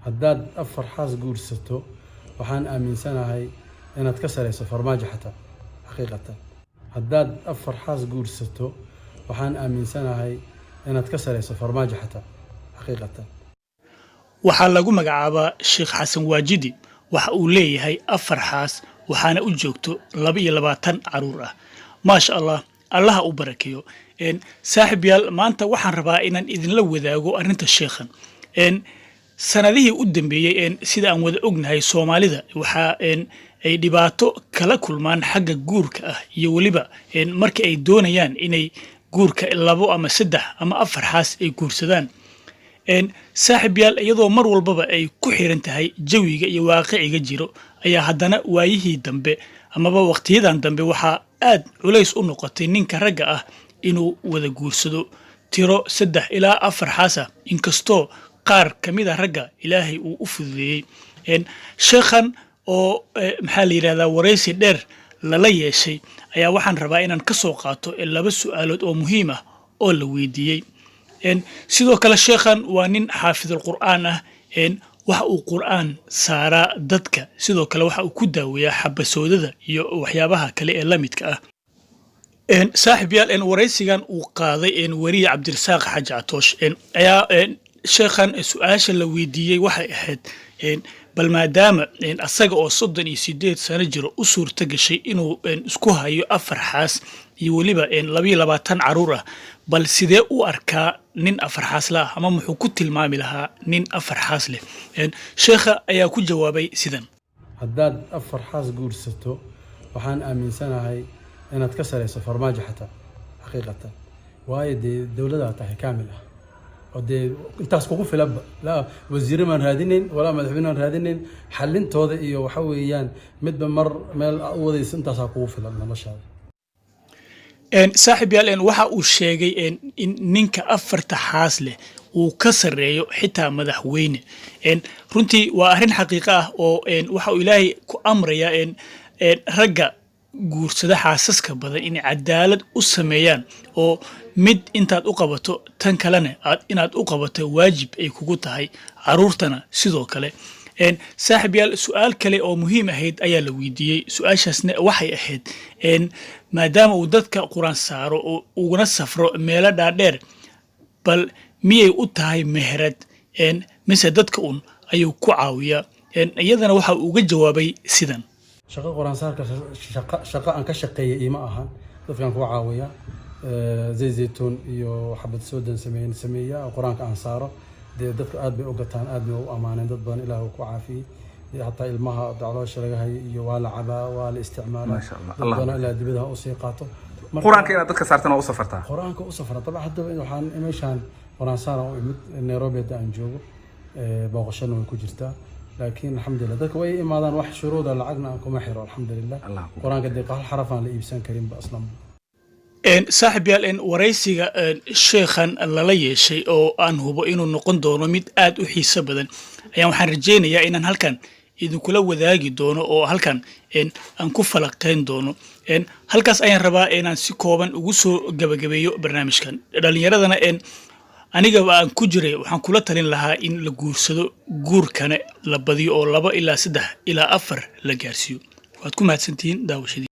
haddaad afar xaas guursato waxaan aaminsanahay inaad ka sareyso farmaajo xataa xaqiiqatan haddaad afar xaas guursato waxaan aaminsanahay inaad ka sareyso farmaajo xataa xaqiiqatan waxaa lagu magacaabaa Sheekh Xasan Waajidi waxa uu leeyahay afar xaas waxaana u joogto 22 caruur ah maasha Allah Allah u barakeeyo saaxiibayaal maanta waxaan rabaa inaan idinla wadaago arrinta sheekhan sanadihii u dambeeyay sida aan wada ognahay Soomaalida waxa ay dhibaato kala kulmaan xagga guurka ah iyo waliba markii ay doonayaan inay guurka labo ama saddex ama afar xaas ay guursadaan saaxiibayaal iyadoo mar walbaba ay ku xiran tahay jawiga iyo waaqiciga jiro ayaa haddana waayihii dambe amaba waqtiyadan dambe waxa aad culays u noqotay ninka ragga ah inuu wada guursado tiro 3 ilaa 4 xaas ah inkastoo qaar kamid ah ragga Ilaahay uu u fududeeyay sheekhan oo maxaa la yiraahdaa wareysi dheer lala yeeshay ayaa waxaan rabaa inaan ka soo qaato laba su'aalood oo muhiim ah oo la weydiiyay sidoo kale sheekhan waa nin xaafidul qur'aan ah waxa uu qur'aan saara dadka sidoo kale waxa uu ku daaweeyaa xabasoodada iyo waxyaabaha kale ee la midka ah saaxiibayaal wareysigan uu qaaday wariye Cabdirasaaq Xaaji Atoosh ayaa sheekhan su'aasha la weydiiyay waxay ahayd bal maadaama asaga oo 38 sano jiro u suurta gashay inuu isku hayo afar xaas iyo waliba 22 caruur ah bal sidee u arkaa nin afar xaas la ama muxuu ku tilmaami lahaa nin afar xaas leh sheekha ayaa ku jawaabay sidan haddaad afar xaas guursato waxaan aaminsanahay inaad ka sareyso farmaajo xataa xaqiiqatan waayo dawladda tahay kaamil ah ودي intaas kugu filan la wasiir man raadinin wala madaxweyne raadinin xalintooda iyo waxa weeyaan midba mar meel u wadaysan intaas kugu filan noloshaada saaxiibayaal waxa uu sheegay in ninka afarta xaas leh uu ka sareeyo xitaa madaxweyne runtii waa arrin xaqiiqo ah oo waxa uu Ilaahay ku amraya ragga guursada xaasaska badan in cadaalad u sameeyaan oo mid intaad u qabato tan kalena inaad u qabato waajib ay kugu tahay caruurtana sidoo kale saaxiibayaal su'aal kale oo muhiim ahayd ayaa la weydiiyay su'aashaasna waxay ahayd maadaama uu dadka quraan saaro oo uguna safro meelo dhaadheer bal miyay u tahay meherad mise dadka ayuu ku caawiyaa iyadana waxa uu uga jawaabay sidan shaqo quraan saarka shaqo aan ka shaqeeyay ima ahan dadkan ku caawiya zaytun iyo xabad soodan sameeya quraanka aan saaro dadka aad bay u gataan aad bay u amaaneen dad badan Ilaahay ku caafiyay hatta ilmaha dacloosha laga hayo iyo wala caba wala isticmaala dadana ila dibada u sii qaato quraanka ina dadka saartana u safartaa quraanka u safara tabaa hadda waxaan imeeshan quraan saaro Nairobi aan joogo booqashada way ku jirtaa laakiin alxamdulillah dadka way imaadaan wax shuruuda lacagna aan kuma xiro alxamdulillah quraanka deeqal xarafan la iibsan karin ba aslan saaxiibayaal wareysiga sheekhan lala yeeshay oo aan hubo inuu noqon doono mid aad u xiiso badan ayaan waxaan rajaynayaa inaan halkan idinkula wadaagi doono oo halkan aan ku falaqeyn doono halkaas ayaan rabaa inaan si kooban ugu soo gabagabeeyo barnaamijkan dhalinyaradana aniga aan ku jiray waxaan kula talin lahaa in la guursado guurkana la badiyo oo 2 ilaa 3 ilaa 4 la gaarsiyo waad ku mahadsantihiin daawashadii